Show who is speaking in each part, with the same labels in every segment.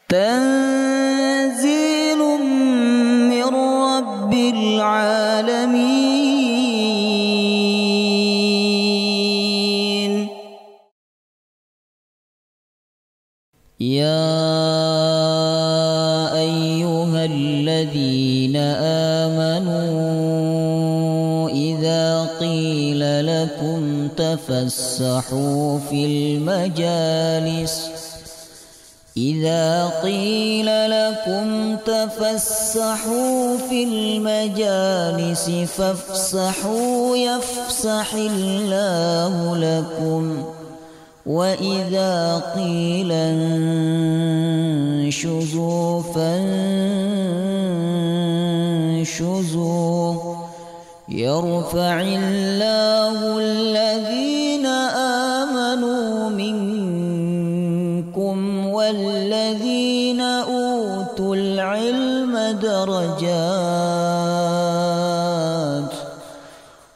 Speaker 1: تنزيل من رب العالمين. يا أيها الذين آمنوا إذا قيل لكم تفسحوا في المجالس فافسحوا يفسح الله لكم وإذا قيل انشزوا فانشزوا يرفع الله الذين آمنوا منكم والذين أوتوا العلم درجات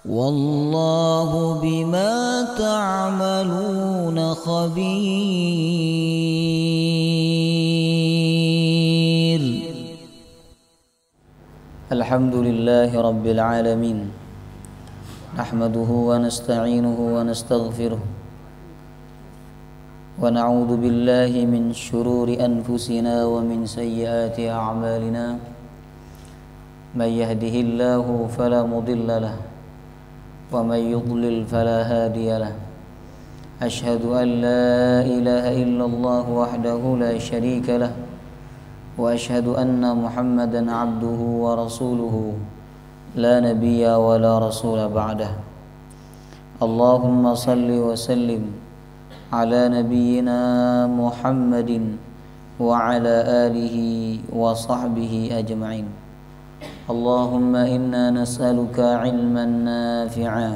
Speaker 1: والله بما تعملون خبير. الحمد لله رب العالمين نحمده ونستعينه ونستغفره ونعوذ بالله من شرور أنفسنا ومن سيئات أعمالنا من يهده الله فلا مضل له ومن يضلل فلا هادي له أشهد أن لا إله إلا الله وحده لا شريك له وأشهد أن محمدا عبده ورسوله لا نبي ولا رسول بعده. اللهم صل وسلم على نبينا محمد وعلى آله وصحبه أجمعين. اللهم إنا نسألك علما نافعا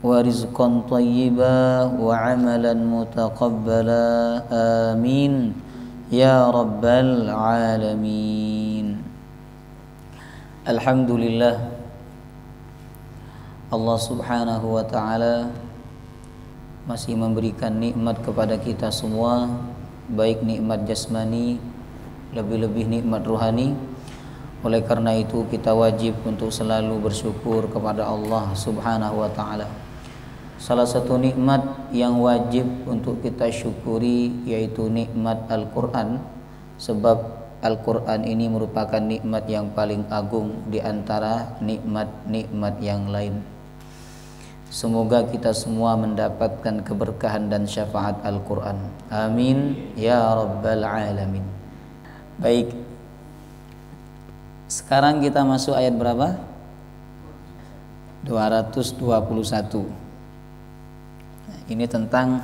Speaker 1: ورزقا طيبا وعملا متقبلا آمين يا رب العالمين. Alhamdulillah, Allah subhanahu wa ta'ala masih memberikan nikmat kepada kita semua, baik nikmat jasmani, lebih-lebih nikmat rohani. Oleh karena itu kita wajib untuk selalu bersyukur kepada Allah subhanahu wa ta'ala. Salah satu nikmat yang wajib untuk kita syukuri yaitu nikmat Al-Quran, sebab Al-Quran ini merupakan nikmat yang paling agung di antara nikmat-nikmat yang lain. Semoga kita semua mendapatkan keberkahan dan syafaat Al-Quran. Amin ya rabbal alamin. Baik, sekarang kita masuk ayat berapa? 221. Ini tentang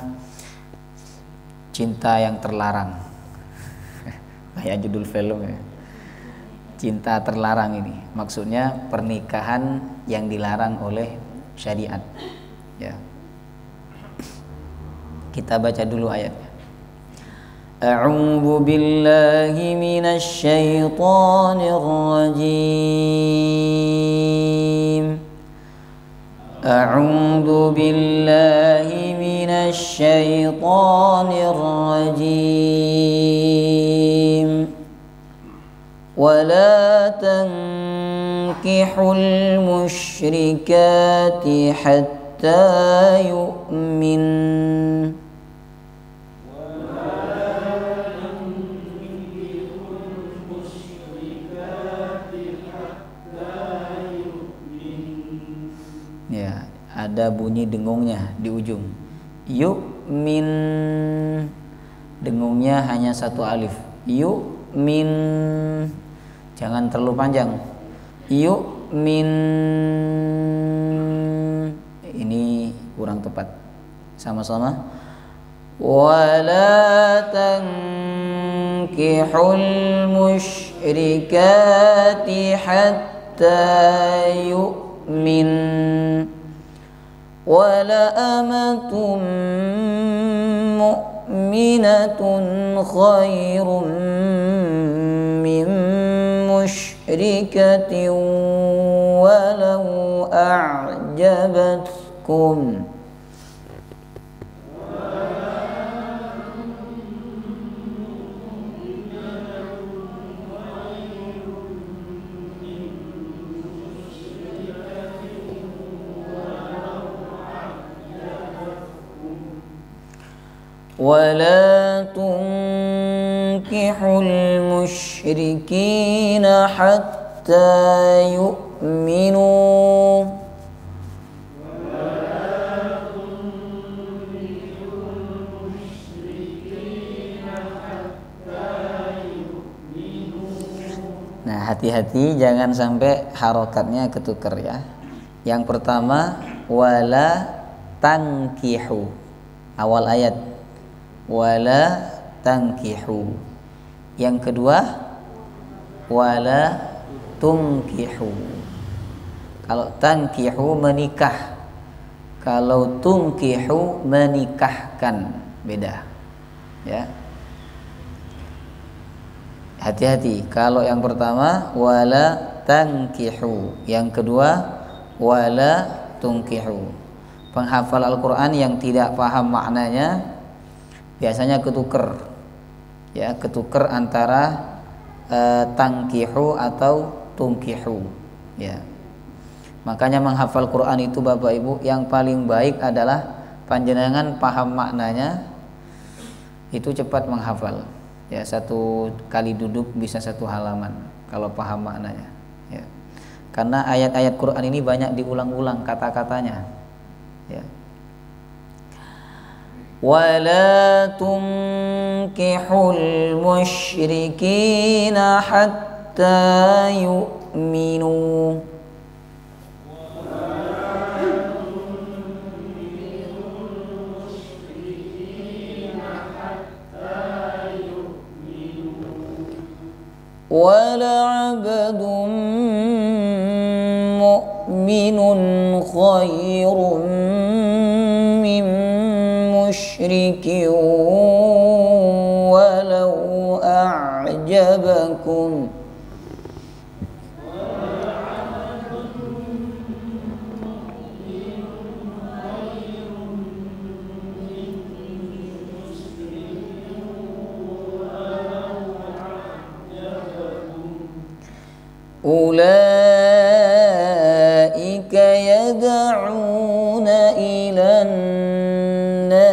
Speaker 1: cinta yang terlarang. Kayak judul film ya. Cinta terlarang ini. Maksudnya pernikahan yang dilarang oleh syariat. Ya. Kita baca dulu ayatnya. A'udzu billahi minasy syaithanir rajim. A'udzu billahi minasy syaithanir rajim. Wala tankihul musyrikati hatta yu'min. Ya, ada bunyi dengungnya di ujung. Yu'min, dengungnya hanya satu alif. Yu'min, jangan terlalu panjang. Yu'min, ini kurang tepat. Sama-sama. Wala tankihul musyrikati hatta yu'min. Wala amatum mu'minatun khairum min musyrikatin walau a'jabatkum. ولا تنكحوا المشركين حتى يؤمنوا Nah, hati-hati jangan sampai harokatnya ketukar ya. Yang pertama wala tankihu, awal ayat wala tankihu. Yang kedua wala tunkihu. Kalau tankihu menikah, kalau tunkihu menikahkan, beda ya. Hati-hati, kalau yang pertama wala tankihu, yang kedua wala tunkihu. Penghafal Al-Quran yang tidak paham maknanya biasanya ketuker ya, ketuker antara tankihu atau tunkihu ya. Makanya menghafal Quran itu Bapak Ibu yang paling baik adalah panjenengan paham maknanya, itu cepat menghafal ya, satu kali duduk bisa satu halaman kalau paham maknanya ya. Karena ayat-ayat Quran ini banyak diulang-ulang kata-katanya ya. Wala tunkihul musyrikina hatta yu'minu. وَلَعَبْدٌ مُؤْمِنٌ خَيْرٌ مِّن مُّشْرِكٍ وَلَوْ أَعْجَبَكُمْ أولئك يدعون إلى النار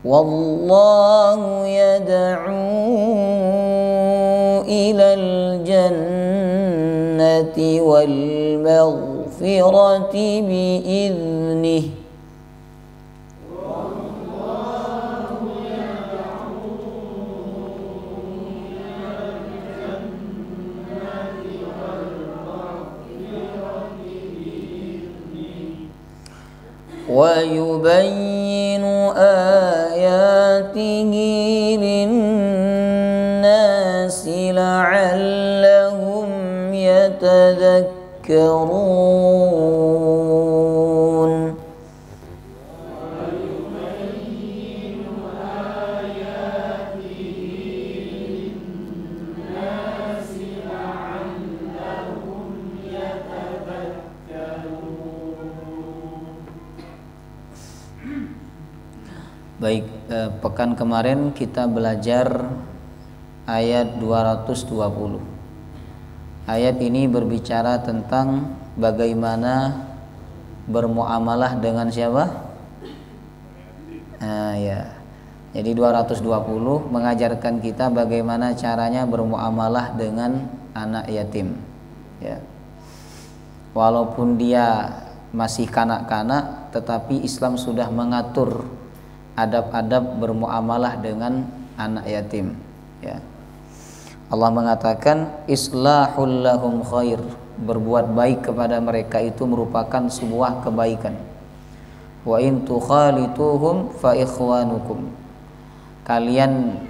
Speaker 1: والله يدعو إلى الجنة والمغفرة بإذنه ويبين آياته للناس لعلهم يتذكرون Baik, pekan kemarin kita belajar ayat 220. Ayat ini berbicara tentang bagaimana bermuamalah dengan siapa? Ya. Jadi 220 mengajarkan kita bagaimana caranya bermuamalah dengan anak yatim. Ya. Walaupun dia masih kanak-kanak, tetapi Islam sudah mengatur adab-adab bermuamalah dengan anak yatim ya. Allah mengatakan islahul lahum khair, berbuat baik kepada mereka itu merupakan sebuah kebaikan. Wa in tukhalituhum fa ikhwanukum, kalian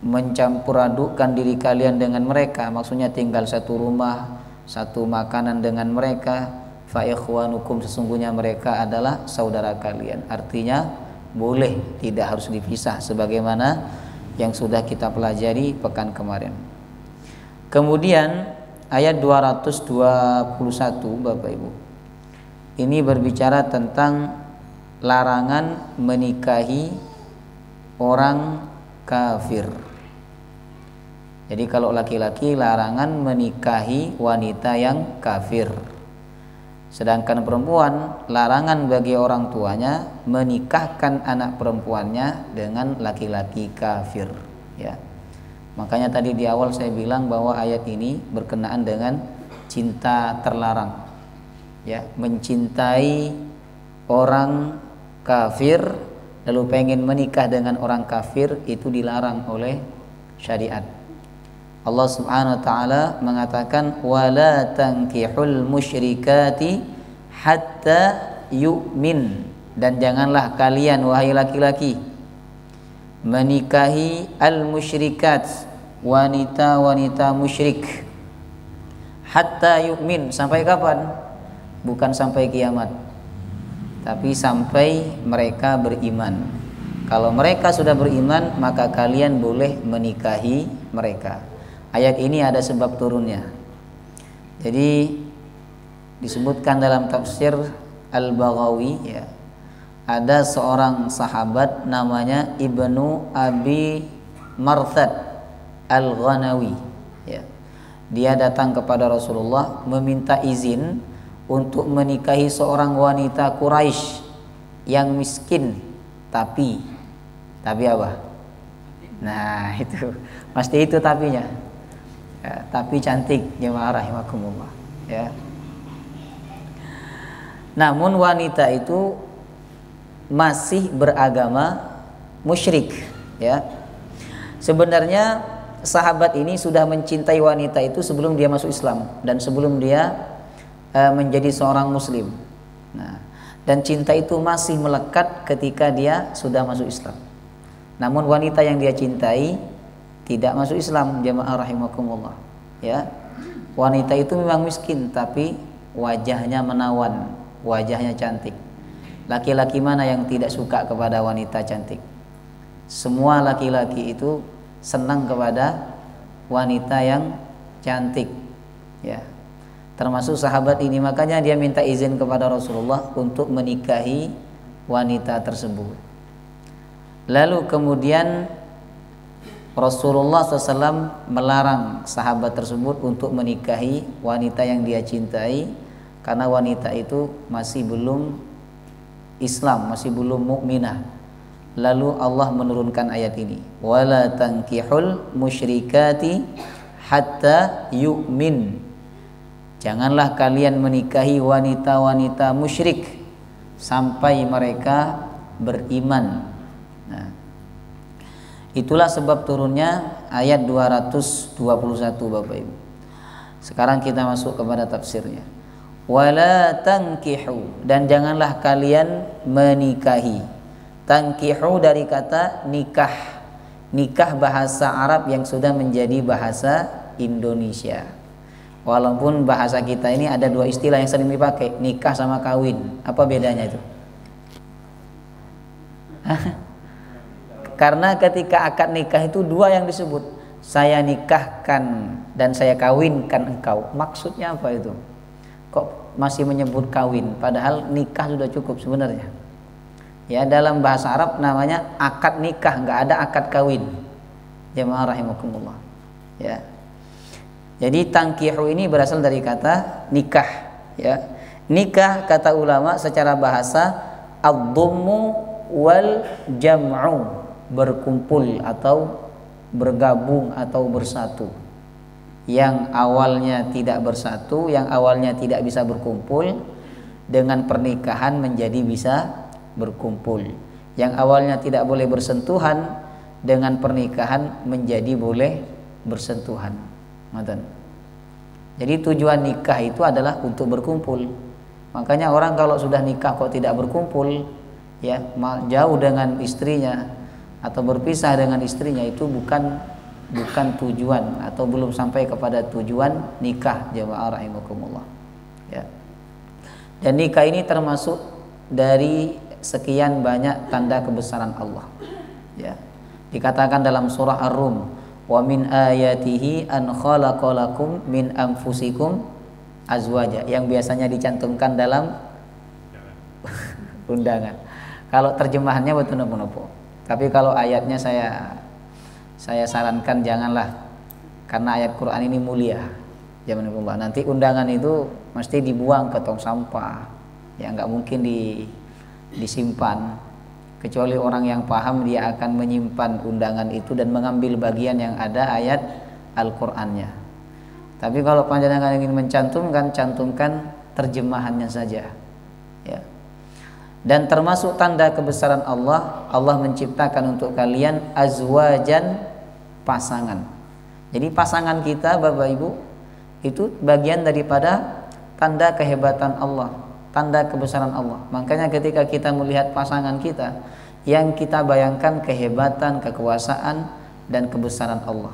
Speaker 1: mencampur adukkan diri kalian dengan mereka, maksudnya tinggal satu rumah, satu makanan dengan mereka, fa ikhwanukum, sesungguhnya mereka adalah saudara kalian. Artinya boleh, tidak harus dipisah sebagaimana yang sudah kita pelajari pekan kemarin. Kemudian ayat 221 Bapak Ibu, ini berbicara tentang larangan menikahi orang kafir. Jadi kalau laki-laki larangan menikahi wanita yang kafir. Sedangkan perempuan larangan bagi orang tuanya menikahkan anak perempuannya dengan laki-laki kafir, ya. Makanya tadi di awal saya bilang bahwa ayat ini berkenaan dengan cinta terlarang. Ya, mencintai orang kafir lalu pengen menikah dengan orang kafir itu dilarang oleh syariat. Allah Subhanahu wa taala mengatakan wala tankihul musyrikati hatta yu'min, dan janganlah kalian wahai laki-laki menikahi al-musyrikat, wanita-wanita musyrik, hatta yu'min, sampai kapan? Bukan sampai kiamat, tapi sampai mereka beriman. Kalau mereka sudah beriman, maka kalian boleh menikahi mereka. Ayat ini ada sebab turunnya. Jadi disebutkan dalam tafsir Al-Baghawi, ya, ada seorang sahabat namanya Ibnu Abi Marthad Al-Ghanawi, ya. Dia datang kepada Rasulullah meminta izin untuk menikahi seorang wanita Quraisy yang miskin, tapi apa? Nah, itu pasti itu tapinya. Ya, tapi cantik, jemaah rahimakumullah, ya. Namun wanita itu masih beragama musyrik, ya. Sebenarnya sahabat ini sudah mencintai wanita itu sebelum dia masuk Islam dan sebelum dia menjadi seorang muslim. Nah, dan cinta itu masih melekat ketika dia sudah masuk Islam. Namun wanita yang dia cintai tidak masuk Islam, jemaah rahimakumullah, ya. Wanita itu memang miskin tapi wajahnya menawan, wajahnya cantik. Laki-laki mana yang tidak suka kepada wanita cantik? Semua laki-laki itu senang kepada wanita yang cantik, ya. Termasuk sahabat ini, makanya dia minta izin kepada Rasulullah untuk menikahi wanita tersebut. Lalu kemudian Rasulullah SAW melarang sahabat tersebut untuk menikahi wanita yang dia cintai karena wanita itu masih belum Islam, masih belum mukminah. Lalu Allah menurunkan ayat ini, wala tankihul musyrikati hatta yu'min. Janganlah kalian menikahi wanita-wanita musyrik sampai mereka beriman. Nah, itulah sebab turunnya ayat 221, Bapak Ibu. Sekarang kita masuk kepada tafsirnya. Wala tankihu, dan janganlah kalian menikahi. Tankihu dari kata nikah. Nikah bahasa Arab yang sudah menjadi bahasa Indonesia. Walaupun bahasa kita ini ada dua istilah yang sering dipakai, nikah sama kawin. Apa bedanya itu? Karena ketika akad nikah itu dua yang disebut, saya nikahkan dan saya kawinkan engkau. Maksudnya apa itu? Kok masih menyebut kawin? Padahal nikah sudah cukup sebenarnya. Ya, dalam bahasa Arab namanya akad nikah, nggak ada akad kawin. Jemaah rahimakumullah. Ya. Jadi tangkihu ini berasal dari kata nikah, ya. Nikah kata ulama secara bahasa ad-dhammu wal jam'u, berkumpul atau bergabung atau bersatu. Yang awalnya tidak bersatu, yang awalnya tidak bisa berkumpul, dengan pernikahan menjadi bisa berkumpul. Yang awalnya tidak boleh bersentuhan, dengan pernikahan menjadi boleh bersentuhan. Jadi tujuan nikah itu adalah untuk berkumpul. Makanya orang kalau sudah nikah kok tidak berkumpul, ya, jauh dengan istrinya atau berpisah dengan istrinya, itu bukan tujuan atau belum sampai kepada tujuan nikah, jemaah rahimakumullah, ya. Dan nikah ini termasuk dari sekian banyak tanda kebesaran Allah, ya. Dikatakan dalam surah Ar-Rum, wa min ayatihi an khalaqalakum min anfusikum azwaja, yang biasanya dicantumkan dalam undangan. Kalau terjemahannya betul nopo. Tapi kalau ayatnya saya saya sarankan janganlah, karena ayat Quran ini mulia. Jazakumullah. Nanti undangan itu mesti dibuang ke tong sampah, ya nggak mungkin disimpan. Kecuali orang yang paham, dia akan menyimpan undangan itu dan mengambil bagian yang ada ayat Al-Qur'annya. Tapi kalau panjenengan ingin mencantumkan, cantumkan terjemahannya saja, ya. Dan termasuk tanda kebesaran Allah, Allah menciptakan untuk kalian azwajan, pasangan. Jadi pasangan kita, Bapak Ibu, itu bagian daripada tanda kehebatan Allah, tanda kebesaran Allah. Makanya ketika kita melihat pasangan kita, yang kita bayangkan kehebatan, kekuasaan, dan kebesaran Allah.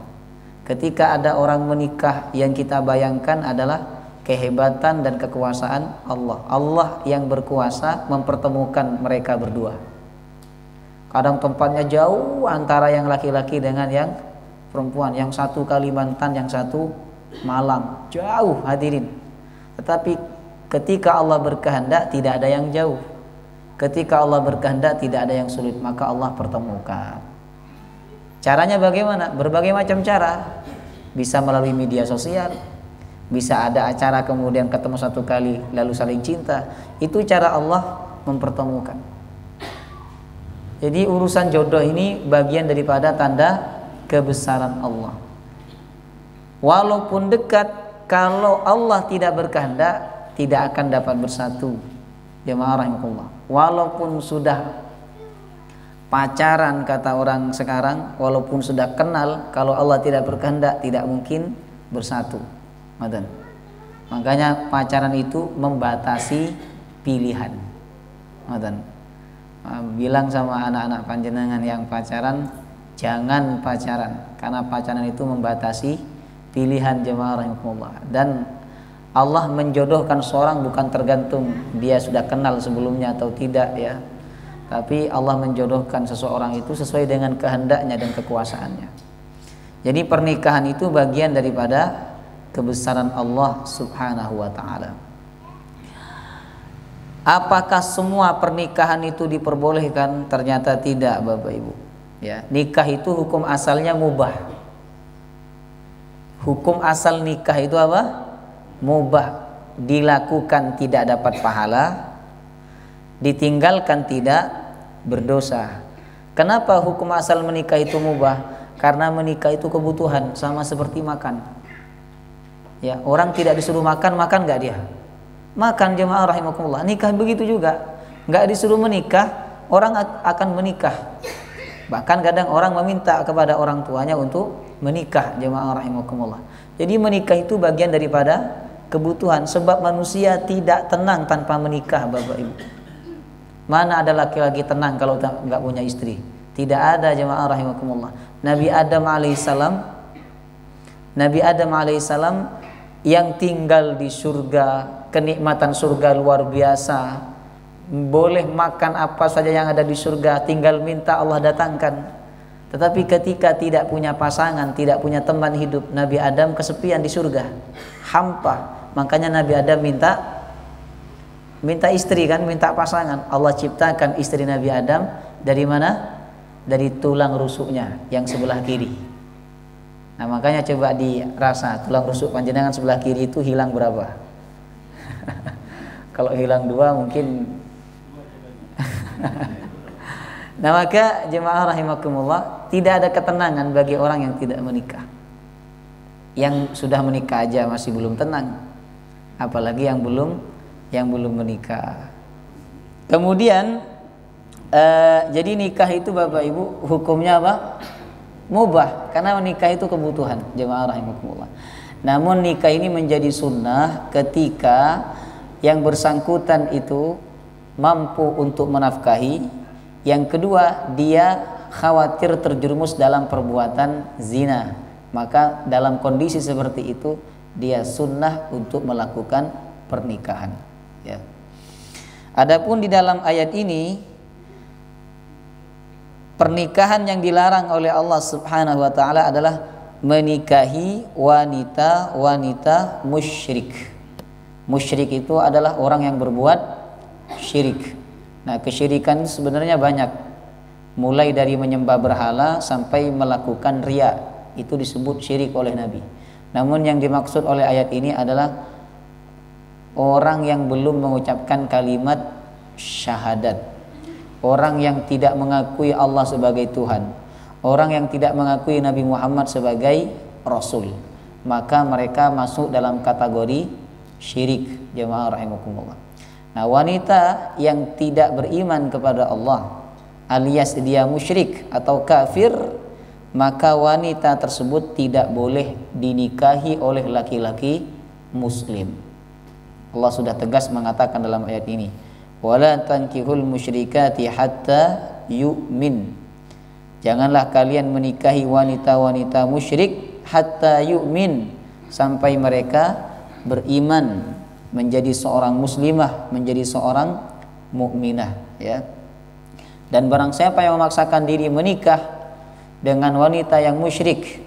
Speaker 1: Ketika ada orang menikah, yang kita bayangkan adalah kehebatan dan kekuasaan Allah. Allah yang berkuasa mempertemukan mereka berdua. Kadang tempatnya jauh antara yang laki-laki dengan yang perempuan, yang satu Kalimantan, yang satu Malang, jauh hadirin. Tetapi ketika Allah berkehendak, tidak ada yang jauh. Ketika Allah berkehendak, tidak ada yang sulit, maka Allah pertemukan. Caranya bagaimana? Berbagai macam cara. Bisa melalui media sosial, bisa ada acara kemudian ketemu satu kali lalu saling cinta. Itu cara Allah mempertemukan. Jadi urusan jodoh ini bagian daripada tanda kebesaran Allah. Walaupun dekat, kalau Allah tidak berkehendak, tidak akan dapat bersatu. Jemaah rahimakumullah. Walaupun sudah pacaran, kata orang sekarang, walaupun sudah kenal, kalau Allah tidak berkehendak, tidak mungkin bersatu. Makanya pacaran itu membatasi pilihan. Bilang sama anak-anak panjenengan yang pacaran, jangan pacaran, karena pacaran itu membatasi pilihan. Jemaah rahimakumullah. Dan Allah menjodohkan seorang bukan tergantung dia sudah kenal sebelumnya atau tidak, ya. Tapi Allah menjodohkan seseorang itu sesuai dengan kehendaknya dan kekuasaannya. Jadi pernikahan itu bagian daripada kebesaran Allah Subhanahu wa ta'ala. Apakah semua pernikahan itu diperbolehkan? Ternyata tidak, Bapak Ibu. Ya, nikah itu hukum asalnya mubah. Hukum asal nikah itu apa? Mubah. Dilakukan tidak dapat pahala, ditinggalkan tidak berdosa. Kenapa hukum asal menikah itu mubah? Karena menikah itu kebutuhan, sama seperti makan. Ya, orang tidak disuruh makan, makan nggak dia? Makan. Jemaah rahimakumullah. Nikah begitu juga, nggak disuruh menikah, orang akan menikah. Bahkan kadang orang meminta kepada orang tuanya untuk menikah. Jemaah rahimakumullah. Jadi menikah itu bagian daripada kebutuhan, sebab manusia tidak tenang tanpa menikah, Bapak Ibu. Mana ada laki-laki tenang kalau nggak punya istri? Tidak ada, jemaah rahimakumullah. Nabi Adam alaihissalam yang tinggal di surga, kenikmatan surga luar biasa, boleh makan apa saja yang ada di surga, tinggal minta Allah datangkan. Tetapi ketika tidak punya pasangan, tidak punya teman hidup, Nabi Adam kesepian di surga, hampa. Makanya Nabi Adam minta istri, kan, minta pasangan. Allah ciptakan istri Nabi Adam dari mana? Dari tulang rusuknya yang sebelah kiri. Nah, makanya coba dirasa tulang rusuk panjenengan sebelah kiri itu hilang berapa? Kalau hilang 2 mungkin. Nah, maka jemaah rahimakumullah, tidak ada ketenangan bagi orang yang tidak menikah. Yang sudah menikah aja masih belum tenang, apalagi yang belum menikah. Kemudian jadi nikah itu, Bapak Ibu, hukumnya apa? Mubah, karena menikah itu kebutuhan. Jemaah rahimakumullah. Namun nikah ini menjadi sunnah ketika yang bersangkutan itu mampu untuk menafkahi. Yang kedua, dia khawatir terjerumus dalam perbuatan zina. Maka dalam kondisi seperti itu, dia sunnah untuk melakukan pernikahan, ya. Adapun di dalam ayat ini, pernikahan yang dilarang oleh Allah Subhanahu wa ta'ala adalah menikahi wanita-wanita musyrik. Musyrik itu adalah orang yang berbuat syirik. Nah, kesyirikan sebenarnya banyak. mulai dari menyembah berhala sampai melakukan riya, itu disebut syirik oleh Nabi. Namun yang dimaksud oleh ayat ini adalah orang yang belum mengucapkan kalimat syahadat, orang yang tidak mengakui Allah sebagai Tuhan, orang yang tidak mengakui Nabi Muhammad sebagai Rasul, maka mereka masuk dalam kategori syirik, jemaah rahimakumullah. Nah, wanita yang tidak beriman kepada Allah alias dia musyrik atau kafir, maka wanita tersebut tidak boleh dinikahi oleh laki-laki muslim. Allah sudah tegas mengatakan dalam ayat ini, wala tankihul musyrikati hatta yu'min. Janganlah kalian menikahi wanita-wanita musyrik hatta yu'min, sampai mereka beriman, menjadi seorang muslimah, menjadi seorang mukminah, ya. Dan barang siapa yang memaksakan diri menikah dengan wanita yang musyrik,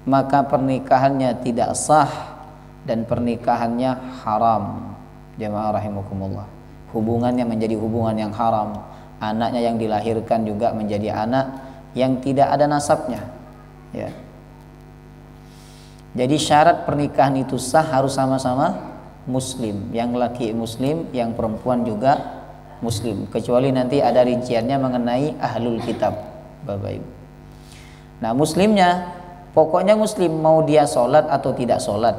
Speaker 1: maka pernikahannya tidak sah dan pernikahannya haram. Jemaah rahimakumullah. Hubungannya menjadi hubungan yang haram. Anaknya yang dilahirkan juga menjadi anak yang tidak ada nasabnya, ya. Jadi syarat pernikahan itu sah harus sama-sama muslim, yang laki muslim, yang perempuan juga muslim, kecuali nanti ada rinciannya mengenai ahlul kitab, Bapak Ibu. Nah, muslimnya pokoknya muslim, mau dia sholat atau tidak sholat,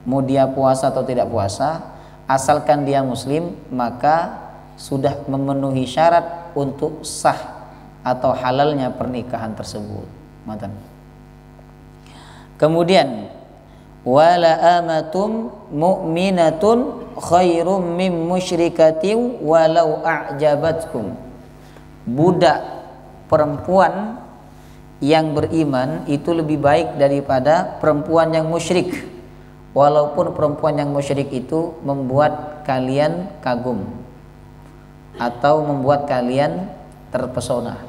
Speaker 1: mau dia puasa atau tidak puasa, asalkan dia muslim, maka sudah memenuhi syarat untuk sah atau halalnya pernikahan tersebut. Mantan. Kemudian wala amatum mu'minatun khairum min musyrikatin walau a'jabatkum. Budak perempuan yang beriman itu lebih baik daripada perempuan yang musyrik, walaupun perempuan yang musyrik itu membuat kalian kagum atau membuat kalian terpesona.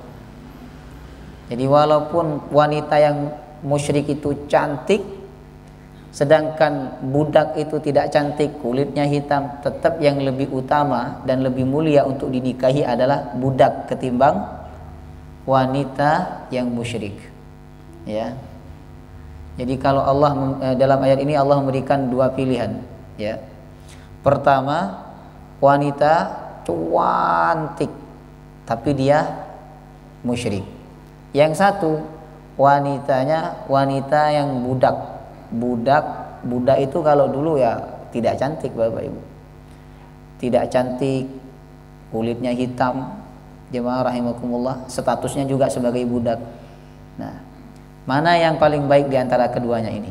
Speaker 1: Jadi walaupun wanita yang musyrik itu cantik, sedangkan budak itu tidak cantik, kulitnya hitam, tetap yang lebih utama dan lebih mulia untuk dinikahi adalah budak ketimbang wanita yang musyrik, ya. Jadi kalau Allah dalam ayat ini Allah memberikan dua pilihan, ya. Pertama, wanita cantik tapi dia musyrik. Yang satu, wanitanya wanita yang budak itu kalau dulu ya tidak cantik, Bapak Ibu, tidak cantik, kulitnya hitam, jemaah rahimakumullah, statusnya juga sebagai budak. Nah, mana yang paling baik di antara keduanya ini?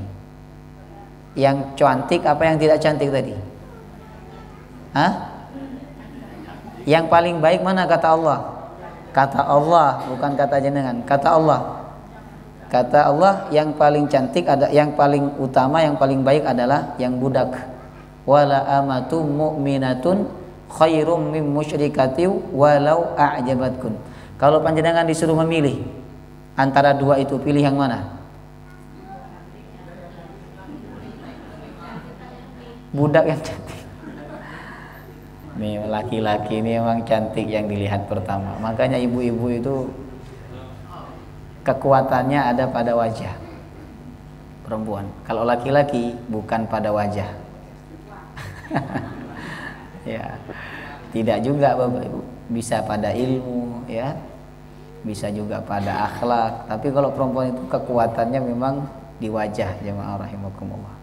Speaker 1: Yang cantik apa yang tidak cantik tadi? Hah? Yang paling baik mana kata Allah? Kata Allah, bukan kata jenengan, kata Allah. Kata Allah yang paling cantik ada, yang paling utama, yang paling baik adalah yang budak. Wala amatu mu'minatun khairum min musyrikati walau a'jabatkum. Kalau panjenengan disuruh memilih antara dua itu, pilih yang mana? Budak yang cantik. Nih, laki-laki ini memang cantik yang dilihat pertama. Makanya ibu-ibu itu kekuatannya ada pada wajah perempuan. Kalau laki-laki bukan pada wajah. Ya, tidak juga Bapak Ibu. Bisa pada ilmu, ya, bisa juga pada akhlak. Tapi kalau perempuan itu kekuatannya memang di wajah, jemaah rahimakumullah.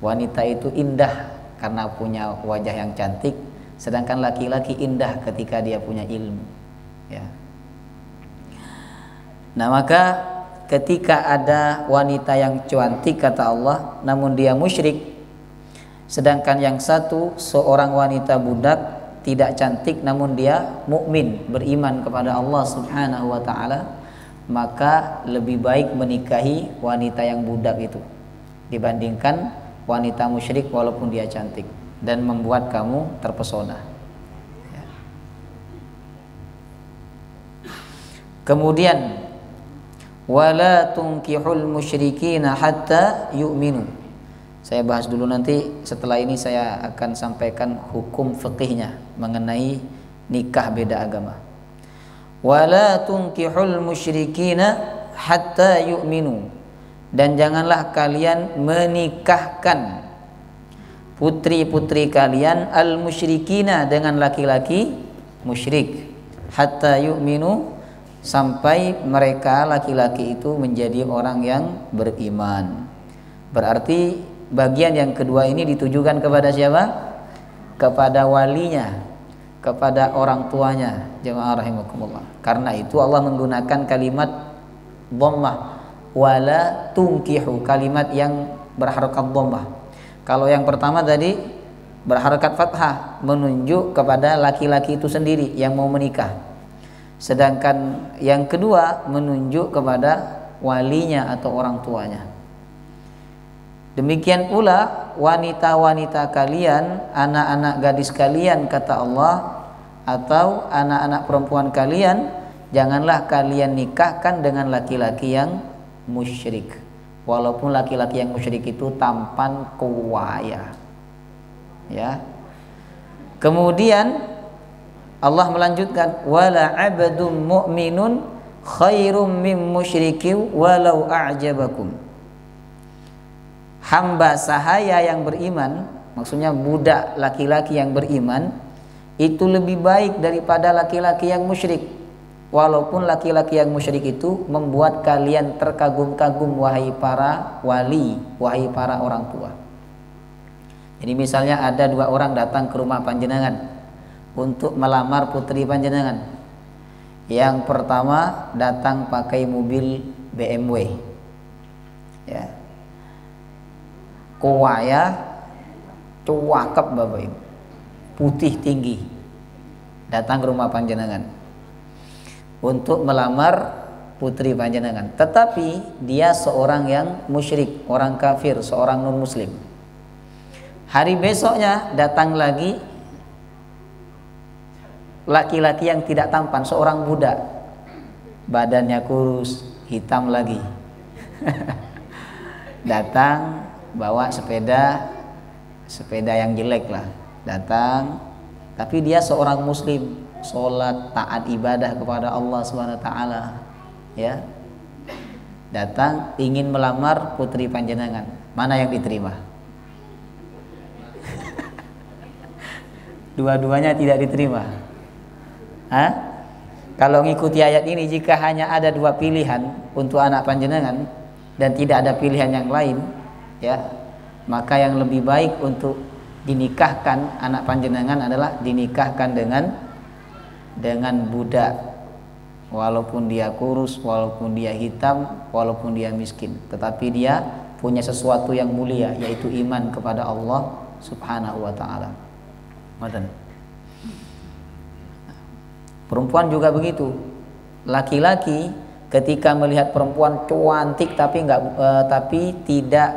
Speaker 1: Wanita itu indah karena punya wajah yang cantik, sedangkan laki-laki indah ketika dia punya ilmu, ya. Nah, maka ketika ada wanita yang cantik kata Allah, namun dia musyrik, sedangkan yang satu seorang wanita budak tidak cantik namun dia mukmin, beriman kepada Allah Subhanahu wa taala, maka lebih baik menikahi wanita yang budak itu dibandingkan wanita musyrik walaupun dia cantik dan membuat kamu terpesona, ya. Kemudian wala tunkihul musyrikina hatta yu'minu. Saya bahas dulu, nanti setelah ini saya akan sampaikan hukum fikihnya mengenai nikah beda agama. Wala tunkihul musyrikina hatta yu'minu, dan janganlah kalian menikahkan putri-putri kalian al musyrikina dengan laki-laki musyrik, hatta yu'minu, sampai mereka laki-laki itu menjadi orang yang beriman. Berarti bagian yang kedua ini ditujukan kepada siapa? Kepada walinya, kepada orang tuanya. Jemaah rahimakumullah. Karena itu Allah menggunakan kalimat dhammah, wala tunkihu, kalimat yang berharakat dhammah. Kalau yang pertama tadi berharakat fathah, menunjuk kepada laki-laki itu sendiri yang mau menikah. Sedangkan yang kedua menunjuk kepada walinya atau orang tuanya. Demikian pula wanita-wanita kalian, anak-anak gadis kalian, kata Allah, atau anak-anak perempuan kalian, janganlah kalian nikahkan dengan laki-laki yang musyrik, walaupun laki-laki yang musyrik itu tampan kuwaya. Ya. Kemudian Allah melanjutkan, wala 'abdun mu'minun khairum min musyrikin walau a'jabakum. Hamba sahaya yang beriman, maksudnya budak laki-laki yang beriman, itu lebih baik daripada laki-laki yang musyrik, walaupun laki-laki yang musyrik itu membuat kalian terkagum-kagum, wahai para wali, wahai para orang tua. Jadi misalnya ada dua orang datang ke rumah panjenengan untuk melamar putri panjenengan. Yang pertama datang pakai mobil BMW, ya, kuwaya, cuakep bapak ibu, putih tinggi, datang ke rumah panjenengan untuk melamar putri panjenengan. Tetapi dia seorang yang musyrik, orang kafir, seorang non muslim. Hari besoknya datang lagi laki-laki yang tidak tampan, seorang budak, badannya kurus, hitam lagi. Datang bawa sepeda yang jelek lah, datang, tapi dia seorang muslim, sholat, taat ibadah kepada Allah SWT, ya. Datang ingin melamar putri panjenengan, mana yang diterima? Dua-duanya tidak diterima. Hah? Kalau ngikuti ayat ini, jika hanya ada dua pilihan untuk anak panjenengan dan tidak ada pilihan yang lain, ya, maka yang lebih baik untuk dinikahkan anak panjenengan adalah dinikahkan dengan budak, walaupun dia kurus, walaupun dia hitam, walaupun dia miskin, tetapi dia punya sesuatu yang mulia, yaitu iman kepada Allah Subhanahu wa ta'ala. Perempuan juga begitu. Laki-laki ketika melihat perempuan cantik tapi tidak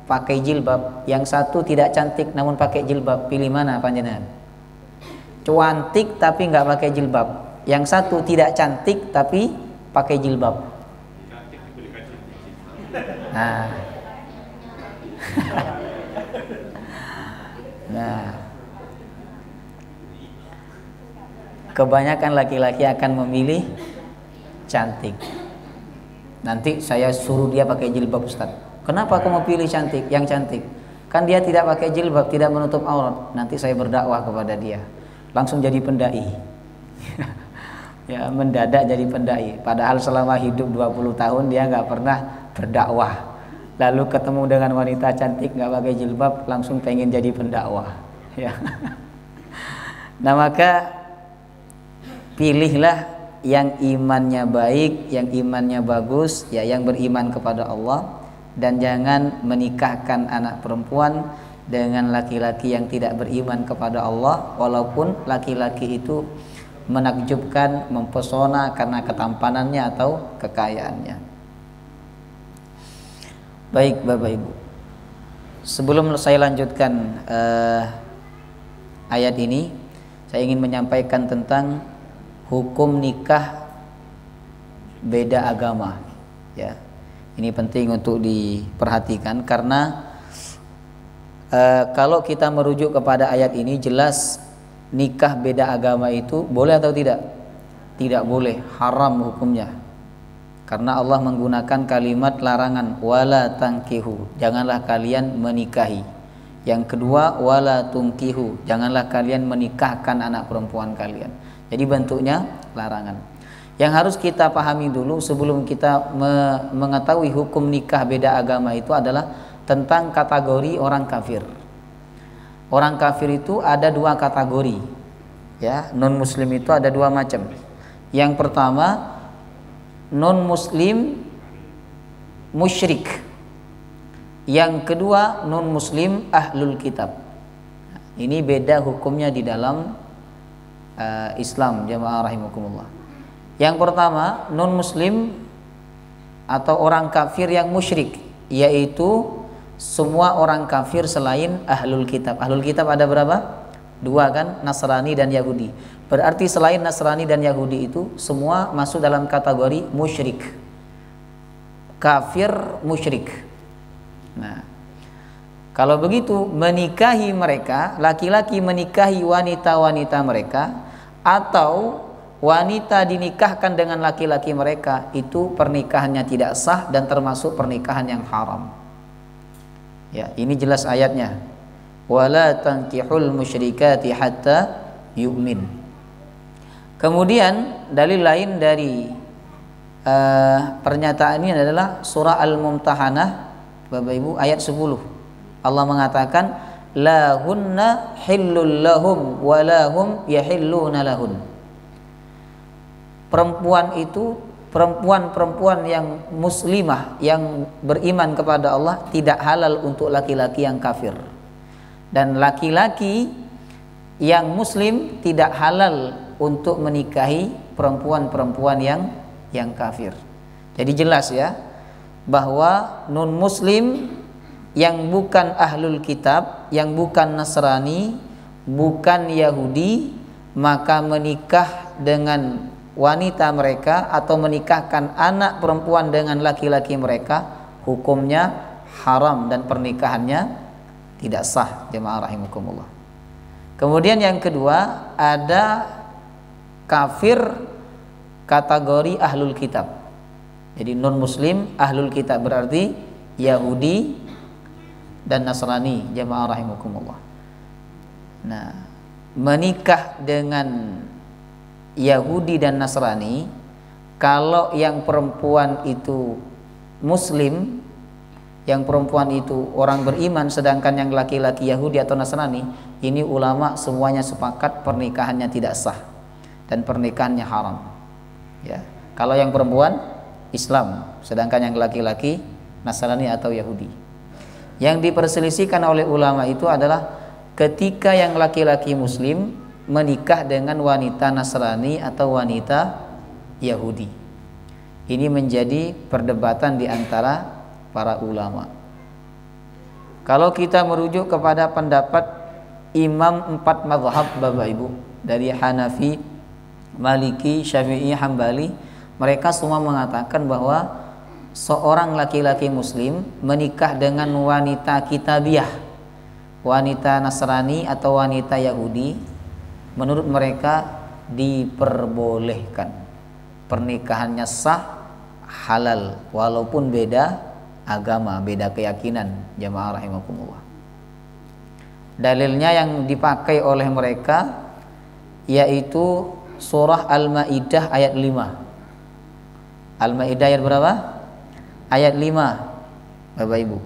Speaker 1: pakai jilbab, yang satu tidak cantik namun pakai jilbab, pilih mana panjenengan? Cantik tapi nggak pakai jilbab, yang satu tidak cantik tapi pakai jilbab. Nah, nah, kebanyakan laki-laki akan memilih cantik. Nanti saya suruh dia pakai jilbab, Ustaz. Kenapa kamu pilih cantik? Yang cantik kan dia tidak pakai jilbab, tidak menutup aurat. Nanti saya berdakwah kepada dia, langsung jadi pendai. Ya, mendadak jadi pendai. Padahal selama hidup 20 tahun dia nggak pernah berdakwah. Lalu ketemu dengan wanita cantik nggak pakai jilbab, langsung pengen jadi pendakwah. Ya. Nah, maka pilihlah yang imannya baik, yang imannya bagus, ya, yang beriman kepada Allah, dan jangan menikahkan anak perempuan dengan laki-laki yang tidak beriman kepada Allah, walaupun laki-laki itu menakjubkan, mempesona karena ketampanannya atau kekayaannya. Baik Bapak Ibu, sebelum saya lanjutkan ayat ini, saya ingin menyampaikan tentang hukum nikah beda agama, ya. Ini penting untuk diperhatikan karena kalau kita merujuk kepada ayat ini, jelas nikah beda agama itu boleh atau tidak? tidak boleh, haram hukumnya. Karena Allah menggunakan kalimat larangan, wala tangkihu, janganlah kalian menikahi. Yang kedua, wala tungkihu, janganlah kalian menikahkan anak perempuan kalian. Jadi bentuknya larangan. Yang harus kita pahami dulu sebelum kita mengetahui hukum nikah beda agama itu adalah tentang kategori orang kafir. Orang kafir itu ada dua kategori, ya. Non muslim itu ada dua macam. Yang pertama, non muslim musyrik. Yang kedua, non muslim ahlul kitab. Ini beda hukumnya di dalam Islam, jamaah rahimakumullah. Yang pertama, non muslim atau orang kafir yang musyrik, yaitu semua orang kafir selain ahlul kitab. Ahlul kitab ada berapa? Dua kan, Nasrani dan Yahudi. Berarti selain Nasrani dan Yahudi itu semua masuk dalam kategori musyrik, kafir musyrik. Nah, kalau begitu menikahi mereka, laki-laki menikahi wanita-wanita mereka atau wanita dinikahkan dengan laki-laki mereka, itu pernikahannya tidak sah dan termasuk pernikahan yang haram. Ya, ini jelas ayatnya. Wala tankihul musyrikati hatta yu'min. Kemudian dalil lain dari pernyataan ini adalah surah Al-Mumtahanah, Bapak Ibu, ayat 10. Allah mengatakan la hunna hillul lahum wa lahum yahilluna lahun. Perempuan itu, perempuan-perempuan yang muslimah yang beriman kepada Allah tidak halal untuk laki-laki yang kafir, dan laki-laki yang muslim tidak halal untuk menikahi perempuan-perempuan yang kafir. Jadi jelas ya bahwa non muslim yang bukan ahlul kitab, yang bukan Nasrani, bukan Yahudi, maka menikah dengan wanita mereka atau menikahkan anak perempuan dengan laki-laki mereka hukumnya haram dan pernikahannya tidak sah, jemaah rahimakumullah. Kemudian yang kedua, ada kafir kategori ahlul kitab. Jadi non muslim ahlul kitab berarti Yahudi dan Nasrani, jemaah rahimakumullah. Nah, menikah dengan Yahudi dan Nasrani, kalau yang perempuan itu muslim, yang perempuan itu orang beriman, sedangkan yang laki-laki Yahudi atau Nasrani, ini ulama semuanya sepakat pernikahannya tidak sah dan pernikahannya haram. Ya, kalau yang perempuan Islam, sedangkan yang laki-laki Nasrani atau Yahudi. Yang diperselisihkan oleh ulama itu adalah ketika yang laki-laki muslim menikah dengan wanita Nasrani atau wanita Yahudi. Ini menjadi perdebatan di antara para ulama. Kalau kita merujuk kepada pendapat imam 4 mazhab, Bapak Ibu, dari Hanafi, Maliki, Syafi'i, Hambali, mereka semua mengatakan bahwa seorang laki-laki muslim menikah dengan wanita kitabiah, wanita Nasrani atau wanita Yahudi, menurut mereka diperbolehkan, pernikahannya sah, halal, walaupun beda agama, beda keyakinan, jamaah rahimakumullah. Dalilnya yang dipakai oleh mereka yaitu surah Al-Maidah ayat 5. Al-Maidah ayat berapa? Ayat 5, Bapak Ibu.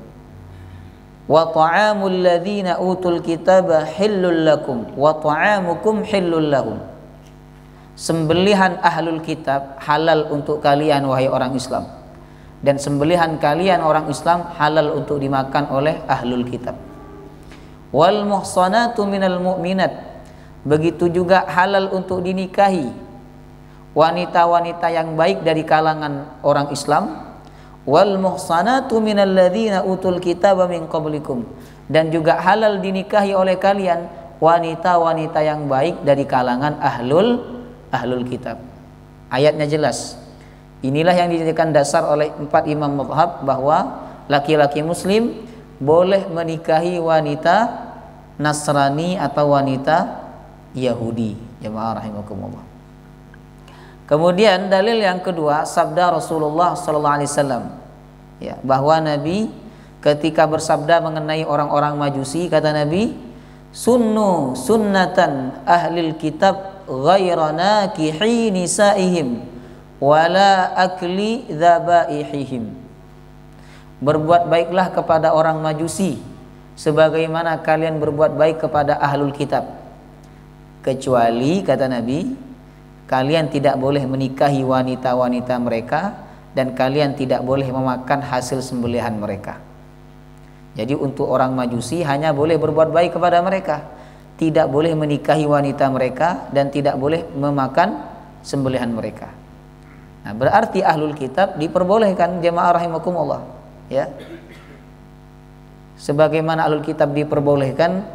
Speaker 1: Wa ta'amul ladzina utul kitaba hillul lakum wa ta'amukum hillul lahum. Sembelihan ahlul kitab halal untuk kalian wahai orang Islam, dan sembelihan kalian orang Islam halal untuk dimakan oleh ahlul kitab. Wal muhsanatu minal mu'minat, begitu juga halal untuk dinikahi wanita-wanita yang baik dari kalangan orang Islam. Wal muhsanatu minal ladzina utul kitaba min qablikum, dan juga halal dinikahi oleh kalian wanita-wanita yang baik dari kalangan ahlul kitab. Ayatnya jelas. Inilah yang dijadikan dasar oleh 4 imam mazhab bahwa laki-laki muslim boleh menikahi wanita Nasrani atau wanita Yahudi, jemaah rahimakumullah. Kemudian dalil yang kedua, sabda Rasulullah sallallahu alaihi wasallam, ya, bahwa Nabi ketika bersabda mengenai orang-orang Majusi, kata Nabi, sunnu sunnatan ahlil kitab ghaira nakihi nisaihim wala akli dzabaihim. Berbuat baiklah kepada orang Majusi sebagaimana kalian berbuat baik kepada ahlul kitab, kecuali, kata Nabi, kalian tidak boleh menikahi wanita-wanita mereka dan kalian tidak boleh memakan hasil sembelihan mereka. Jadi untuk orang Majusi hanya boleh berbuat baik kepada mereka, tidak boleh menikahi wanita mereka dan tidak boleh memakan sembelihan mereka. Nah, berarti ahlul kitab diperbolehkan, jemaah rahimakumullah, ya. Sebagaimana ahlul kitab diperbolehkan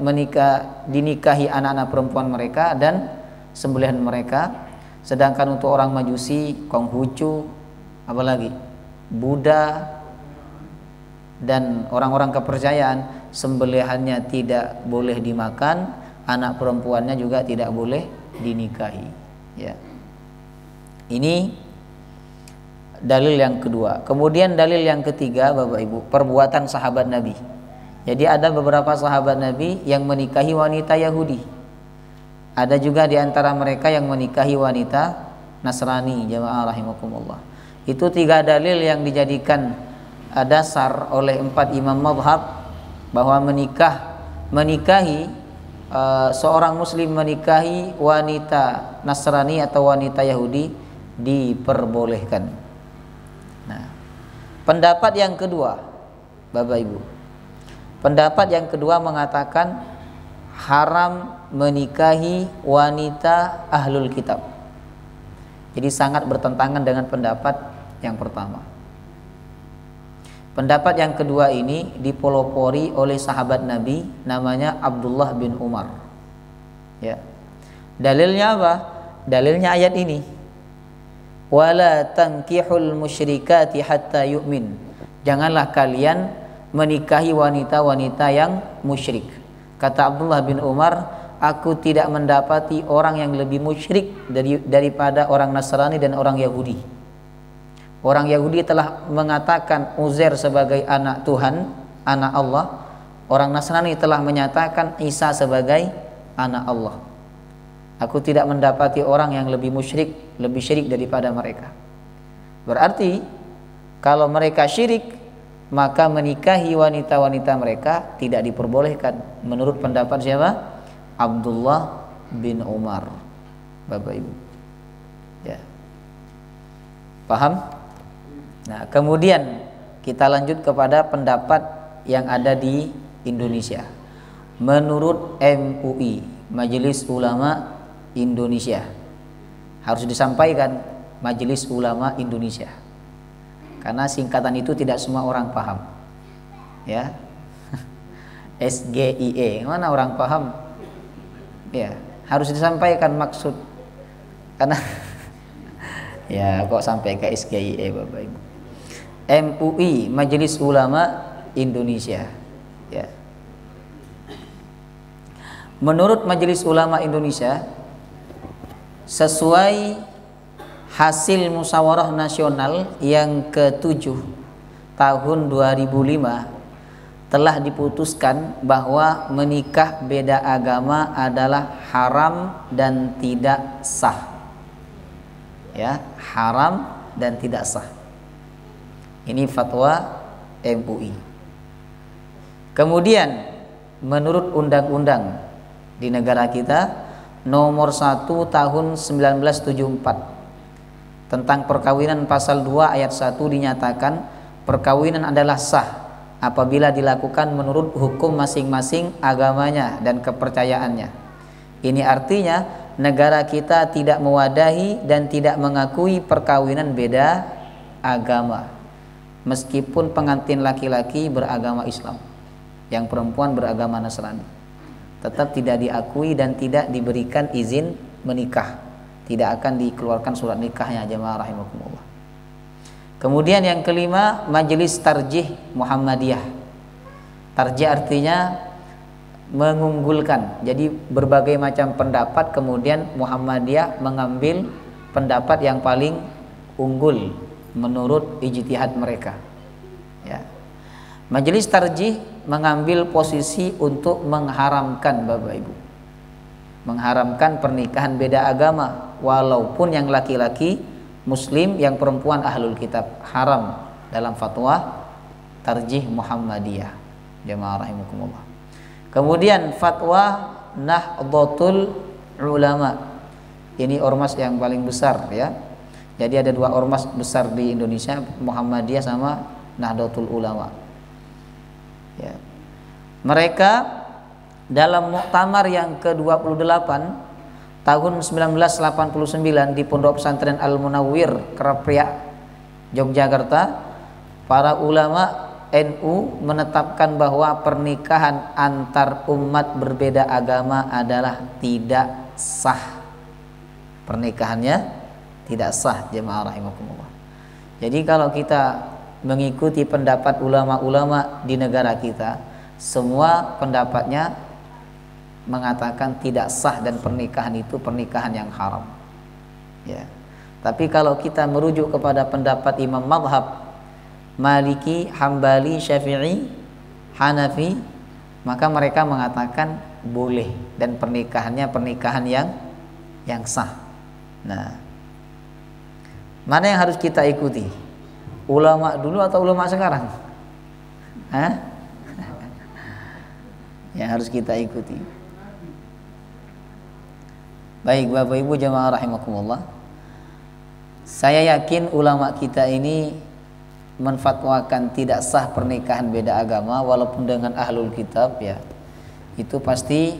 Speaker 1: dinikahi anak-anak perempuan mereka dan sembelihan mereka, sedangkan untuk orang Majusi, Konghucu, apalagi Buddha dan orang-orang kepercayaan, sembelihannya tidak boleh dimakan, anak perempuannya juga tidak boleh dinikahi, ya. Ini dalil yang kedua. Kemudian dalil yang ketiga, Bapak Ibu, perbuatan sahabat Nabi. Jadi ada beberapa sahabat Nabi yang menikahi wanita Yahudi. Ada juga di antara mereka yang menikahi wanita Nasrani, jemaah rahimakumullah. Itu 3 dalil yang dijadikan dasar oleh 4 imam mazhab bahwa menikahi seorang muslim menikahi wanita Nasrani atau wanita Yahudi diperbolehkan. Nah, pendapat yang kedua, Bapak Ibu, pendapat yang kedua mengatakan haram menikahi wanita ahlul kitab. Jadi sangat bertentangan dengan pendapat yang pertama. Pendapat yang kedua ini dipelopori oleh sahabat Nabi namanya Abdullah bin Umar, ya. Dalilnya apa? Dalilnya ayat ini, wala tankihul musyrikati hatta yu'min. Janganlah kalian menikahi wanita-wanita yang musyrik. Kata Abdullah bin Umar, aku tidak mendapati orang yang lebih musyrik daripada orang Nasrani dan orang Yahudi. Orang Yahudi telah mengatakan Uzair sebagai anak Tuhan, anak Allah. Orang Nasrani telah menyatakan Isa sebagai anak Allah. Aku tidak mendapati orang yang lebih musyrik, lebih syirik daripada mereka. Berarti kalau mereka syirik, maka menikahi wanita-wanita mereka tidak diperbolehkan menurut pendapat siapa? Abdullah bin Umar, Bapak Ibu, ya. Paham? Nah, kemudian kita lanjut kepada pendapat yang ada di Indonesia. Menurut MUI, Majelis Ulama Indonesia, harus disampaikan Majelis Ulama Indonesia, karena singkatan itu tidak semua orang paham, ya. SGIE, mana orang paham? Ya, harus disampaikan maksud, karena ya kok sampai ke SGIE, Bapak Ibu. MUI, Majelis Ulama Indonesia, ya. Menurut Majelis Ulama Indonesia, sesuai hasil musyawarah nasional yang ke-7 tahun 2005, telah diputuskan bahwa menikah beda agama adalah haram dan tidak sah, ya, haram dan tidak sah. Ini fatwa MUI. Kemudian menurut undang-undang di negara kita nomor 1 tahun 1974 tentang perkawinan, pasal 2 ayat 1 dinyatakan perkawinan adalah sah apabila dilakukan menurut hukum masing-masing agamanya dan kepercayaannya. Ini artinya negara kita tidak mewadahi dan tidak mengakui perkawinan beda agama, meskipun pengantin laki-laki beragama Islam, yang perempuan beragama Nasrani, tetap tidak diakui dan tidak diberikan izin menikah, tidak akan dikeluarkan surat nikahnya, jemaah rahimakumullah. Kemudian yang kelima, Majelis Tarjih Muhammadiyah. Tarjih artinya mengunggulkan, jadi berbagai macam pendapat, kemudian Muhammadiyah mengambil pendapat yang paling unggul menurut ijtihad mereka. Ya. Majelis tarjih mengambil posisi untuk mengharamkan Bapak Ibu, mengharamkan pernikahan beda agama, walaupun yang laki-laki Muslim, yang perempuan ahlul kitab, haram dalam fatwa tarjih Muhammadiyah. Jamaah rahimakumullah. Kemudian fatwa Nahdlatul Ulama, ini ormas yang paling besar ya. Jadi ada dua ormas besar di Indonesia, Muhammadiyah sama Nahdlatul Ulama. Ya. Mereka dalam muktamar yang ke-28 tahun 1989 di Pondok Pesantren Al-Munawwir, Kerapia, Yogyakarta, para ulama NU menetapkan bahwa pernikahan antar umat berbeda agama adalah tidak sah. Pernikahannya tidak sah, jemaah rahimakumullah. Jadi kalau kita mengikuti pendapat ulama-ulama di negara kita, semua pendapatnya mengatakan tidak sah dan pernikahan itu pernikahan yang haram. Ya. Tapi kalau kita merujuk kepada pendapat imam mazhab Maliki, Hambali, Syafi'i, Hanafi, maka mereka mengatakan boleh dan pernikahannya pernikahan yang sah. Nah, mana yang harus kita ikuti? Ulama dulu atau ulama sekarang? Hah? Yang harus kita ikuti. Baik Bapak Ibu jamaah rahimakumullah, saya yakin ulama kita ini menfatwakan tidak sah pernikahan beda agama walaupun dengan ahlul kitab ya. Itu pasti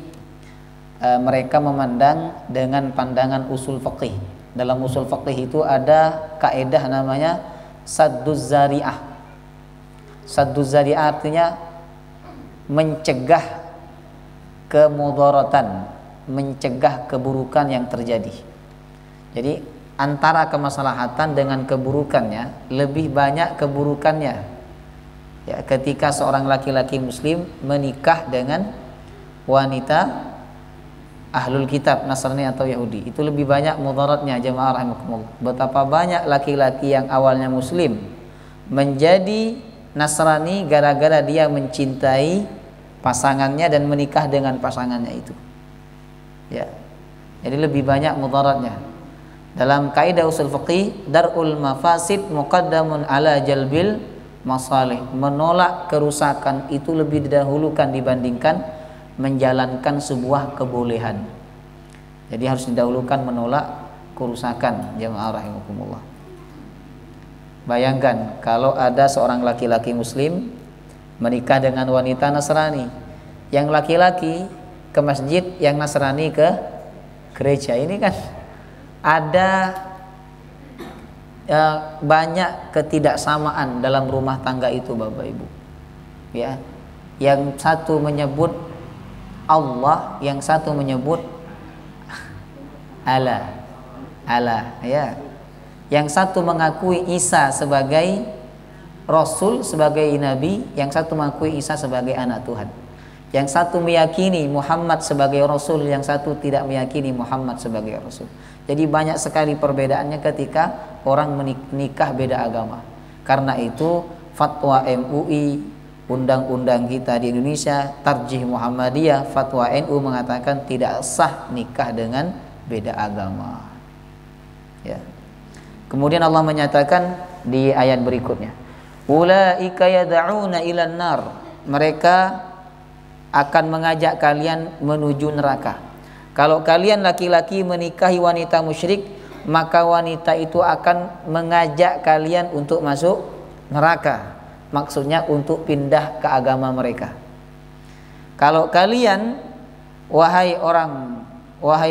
Speaker 1: mereka memandang dengan pandangan usul fiqih. Dalam usul fiqih itu ada kaidah namanya sadduz zari'ah. Sadduz zari'ah artinya mencegah kemudaratan, mencegah keburukan yang terjadi. Jadi antara kemaslahatan dengan keburukannya, lebih banyak keburukannya. Ya, ketika seorang laki-laki muslim menikah dengan wanita ahlul kitab, Nasrani atau Yahudi, itu lebih banyak mudaratnya jemaah rahimakumullah. Betapa banyak laki-laki yang awalnya muslim menjadi Nasrani gara-gara dia mencintai pasangannya dan menikah dengan pasangannya itu. Ya. Jadi lebih banyak mudaratnya. Dalam kaidah usul fiqih, darul mafasid muqaddamun ala jalbil masalih. Menolak kerusakan itu lebih didahulukan dibandingkan menjalankan sebuah kebolehan. Jadi harus didahulukan menolak kerusakan, jemaah rahimakumullah. Bayangkan kalau ada seorang laki-laki muslim menikah dengan wanita Nasrani, yang laki-laki ke masjid, yang Nasrani ke gereja. Ini kan ada banyak ketidaksamaan dalam rumah tangga itu Bapak Ibu. Ya. Yang satu menyebut Allah, yang satu menyebut Allah, ya. Yang satu mengakui Isa sebagai Rasul, sebagai Nabi, yang satu mengakui Isa sebagai anak Tuhan. Yang satu meyakini Muhammad sebagai Rasul, yang satu tidak meyakini Muhammad sebagai Rasul. Jadi banyak sekali perbedaannya ketika orang menikah beda agama. Karena itu fatwa MUI, undang-undang kita di Indonesia, tarjih Muhammadiyah, fatwa NU mengatakan tidak sah nikah dengan beda agama. Ya. Kemudian Allah menyatakan di ayat berikutnya, ulaika yad'una ilan nar, mereka akan mengajak kalian menuju neraka. Kalau kalian laki-laki menikahi wanita musyrik, maka wanita itu akan mengajak kalian untuk masuk neraka. Maksudnya untuk pindah ke agama mereka. Kalau kalian wahai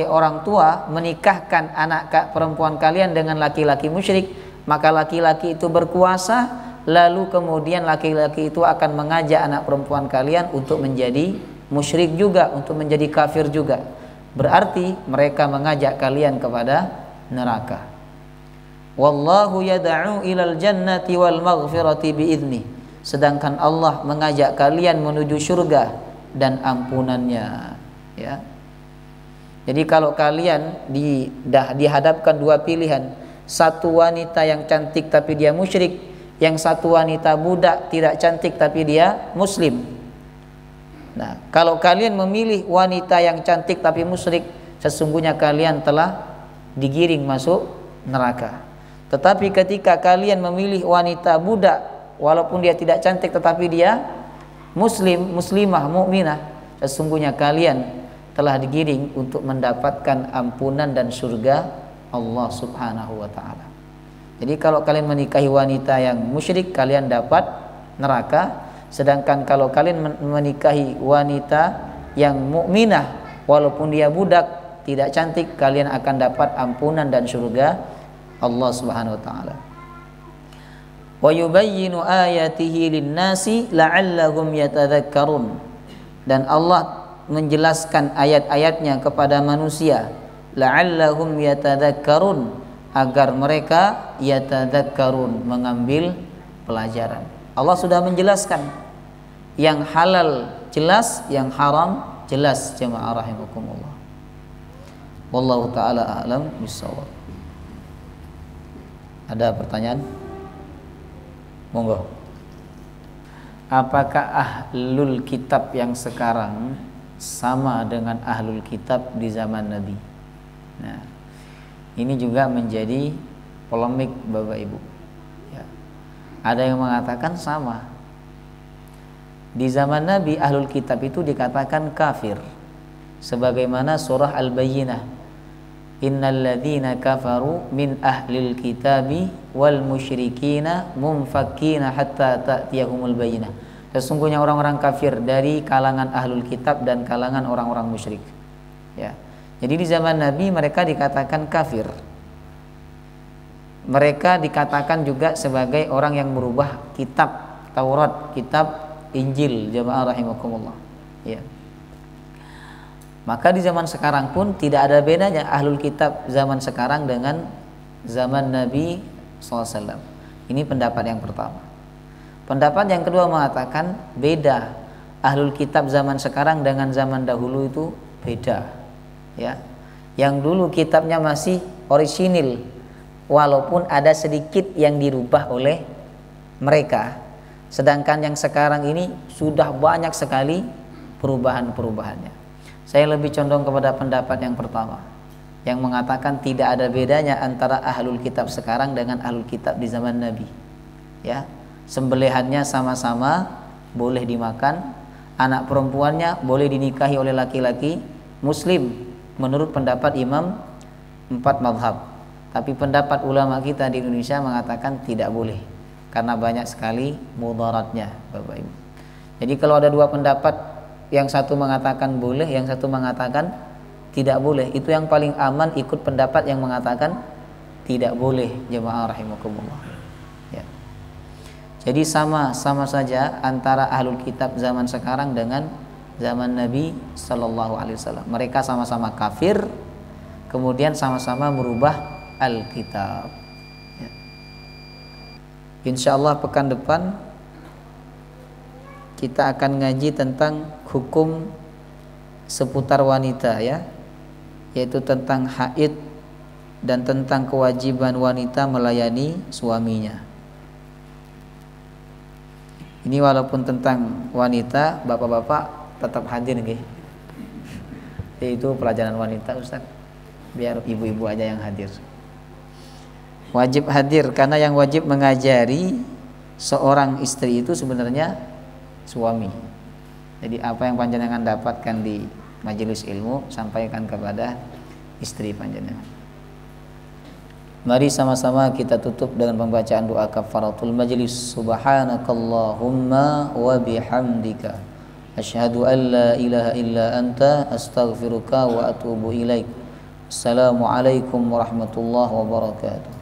Speaker 1: orang tua menikahkan anak perempuan kalian dengan laki-laki musyrik, maka laki-laki itu berkuasa, lalu kemudian laki-laki itu akan mengajak anak perempuan kalian untuk menjadi musyrik juga, untuk menjadi kafir juga. Berarti mereka mengajak kalian kepada neraka. Wallahu yad'u ilal jannati wal maghfirati bi'idznih. Sedangkan Allah mengajak kalian menuju surga dan ampunannya, ya. Jadi kalau kalian dihadapkan dua pilihan, satu wanita yang cantik tapi dia musyrik, yang satu wanita budak tidak cantik tapi dia muslim. Nah, kalau kalian memilih wanita yang cantik tapi musyrik, sesungguhnya kalian telah digiring masuk neraka. Tetapi ketika kalian memilih wanita budak, walaupun dia tidak cantik tetapi dia muslimah, mukminah, sesungguhnya kalian telah digiring untuk mendapatkan ampunan dan surga Allah Subhanahu wa taala. Jadi kalau kalian menikahi wanita yang musyrik, kalian dapat neraka. Sedangkan kalau kalian menikahi wanita yang mukminah, walaupun dia budak, tidak cantik, kalian akan dapat ampunan dan surga Allah Subhanahu wa taala. Wa yubayyinu ayatihi lin-nasi la'allahum yatadhakkarun. Dan Allah menjelaskan ayat-ayatnya kepada manusia, la'allahum yatadhakkarun, agar mereka yatadhakkarun, mengambil pelajaran. Allah sudah menjelaskan yang halal jelas, yang haram jelas, jemaah rahimakumullah. Wallahu taala a'lam bissawab. Ada pertanyaan? Monggo. Apakah ahlul kitab yang sekarang sama dengan ahlul kitab di zaman Nabi? Nah, ini juga menjadi polemik Bapak Ibu. Ya. Ada yang mengatakan sama. Di zaman Nabi ahlul kitab itu dikatakan kafir, sebagaimana surah Al-Bayyinah, innal ladzina kafaru min ahlil kitabi wal musyrikina munfakkina hatta ta'tiyahumul bayyinah. Sesungguhnya orang-orang kafir dari kalangan ahlul kitab dan kalangan orang-orang musyrik. Ya. Jadi di zaman Nabi mereka dikatakan kafir. Mereka dikatakan juga sebagai orang yang merubah kitab Taurat, kitab Injil, jemaah rahimakumullah. Ya. Maka di zaman sekarang pun tidak ada bedanya ahlul kitab zaman sekarang dengan zaman Nabi SAW. Ini pendapat yang pertama. Pendapat yang kedua mengatakan beda. Ahlul kitab zaman sekarang dengan zaman dahulu itu beda. Ya. Yang dulu kitabnya masih orisinil, walaupun ada sedikit yang dirubah oleh mereka. Sedangkan yang sekarang ini sudah banyak sekali perubahan-perubahannya. Saya lebih condong kepada pendapat yang pertama, yang mengatakan tidak ada bedanya antara ahlul kitab sekarang dengan ahlul kitab di zaman Nabi. Ya, sembelihannya sama-sama boleh dimakan, anak perempuannya boleh dinikahi oleh laki-laki Muslim menurut pendapat imam 4 mazhab. Tapi pendapat ulama kita di Indonesia mengatakan tidak boleh karena banyak sekali mudaratnya, Bapak Ibu. Jadi kalau ada dua pendapat, yang satu mengatakan boleh, yang satu mengatakan tidak boleh, itu yang paling aman ikut pendapat yang mengatakan tidak boleh, jemaah rahimakumullah. Ya. Jadi sama saja antara ahlul kitab zaman sekarang dengan zaman Nabi Sallallahu Alaihi Wasallam. Mereka sama-sama kafir, kemudian sama-sama merubah Alkitab. Ya. Insya Allah pekan depan kita akan ngaji tentang hukum seputar wanita, ya, yaitu tentang haid dan tentang kewajiban wanita melayani suaminya. Ini walaupun tentang wanita, bapak-bapak tetap hadir nggih. Itu pelajaran wanita, Ustaz. Biar ibu-ibu aja yang hadir. Wajib hadir karena yang wajib mengajari seorang istri itu sebenarnya suami. Jadi apa yang panjenengan dapatkan di majelis ilmu sampaikan kepada istri panjenengan. Mari sama-sama kita tutup dengan pembacaan doa kafaratul majlis. Subhanakallahumma wa bihamdika asyhadu an la ilaha illa anta astaghfiruka wa atubu ilaik. Assalamualaikum warahmatullahi wabarakatuh.